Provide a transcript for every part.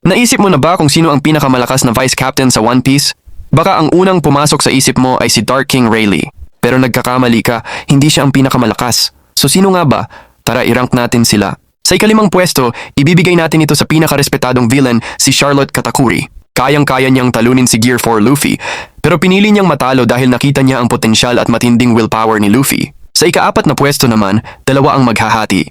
Naisip mo na ba kung sino ang pinakamalakas na Vice Captain sa One Piece? Baka ang unang pumasok sa isip mo ay si Dark King Rayleigh. Pero nagkakamali ka, hindi siya ang pinakamalakas. So sino nga ba? Tara i-rank natin sila. Sa ikalimang pwesto, ibibigay natin ito sa pinakarespetadong villain, si Charlotte Katakuri. Kayang-kaya niyang talunin si Gear 4 Luffy, pero pinili niyang matalo dahil nakita niya ang potensyal at matinding willpower ni Luffy. Sa ikaapat na pwesto naman, dalawa ang maghahati.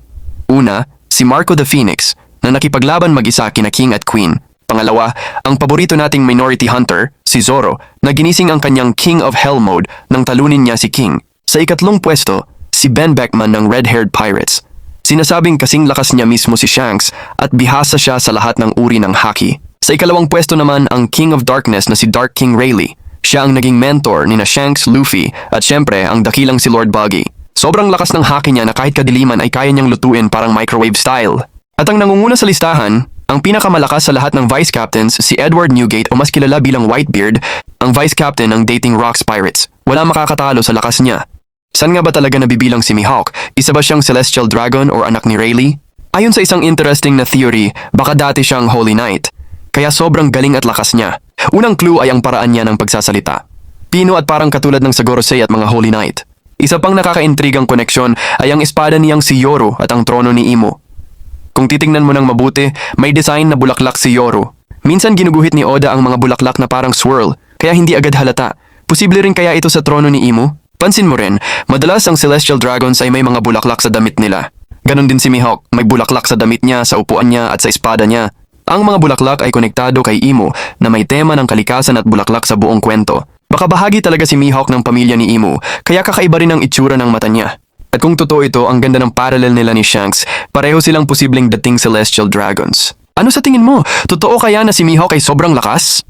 Una, si Marco the Phoenix, na nakipaglaban mag-isa kina King at Queen. Pangalawa, ang paborito nating minority hunter, si Zoro, na ginising ang kanyang King of Hell mode nang talunin niya si King. Sa ikatlong pwesto, si Ben Beckman ng Red-Haired Pirates. Sinasabing kasing lakas niya mismo si Shanks at bihasa siya sa lahat ng uri ng haki. Sa ikalawang pwesto naman ang King of Darkness na si Dark King Rayleigh. Siya ang naging mentor ni na Shanks, Luffy at syempre ang dakilang si Lord Buggy. Sobrang lakas ng haki niya na kahit kadiliman ay kaya niyang lutuin parang microwave style. At ang nangunguna sa listahan, ang pinakamalakas sa lahat ng Vice Captains, si Edward Newgate o mas kilala bilang Whitebeard, ang Vice Captain ng Dating Rocks Pirates. Wala makakatalo sa lakas niya. Saan nga ba talaga nabibilang si Mihawk? Isa ba siyang Celestial Dragon o anak ni Rayleigh? Ayon sa isang interesting na theory, baka dati siyang Holy Knight. Kaya sobrang galing at lakas niya. Unang clue ay ang paraan niya ng pagsasalita. Pino at parang katulad ng sa Gorosei at mga Holy Knight. Isa pang nakakaintrigang koneksyon ay ang espada niyang si Yoro at ang trono ni Imo. Kung titingnan mo ng mabuti, may design na bulaklak si Yoro. Minsan ginuguhit ni Oda ang mga bulaklak na parang swirl, kaya hindi agad halata. Posible rin kaya ito sa trono ni Imo? Pansin mo rin, madalas ang Celestial Dragons ay may mga bulaklak sa damit nila. Ganon din si Mihawk, may bulaklak sa damit niya, sa upuan niya at sa espada niya. Ang mga bulaklak ay konektado kay Imo na may tema ng kalikasan at bulaklak sa buong kwento. Baka bahagi talaga si Mihawk ng pamilya ni Imo, kaya kakaiba rin ang itsura ng mata niya. At kung totoo ito, ang ganda ng parallel nila ni Shanks, pareho silang posibleng dating Celestial Dragons. Ano sa tingin mo? Totoo kaya na si Mihawk ay sobrang lakas?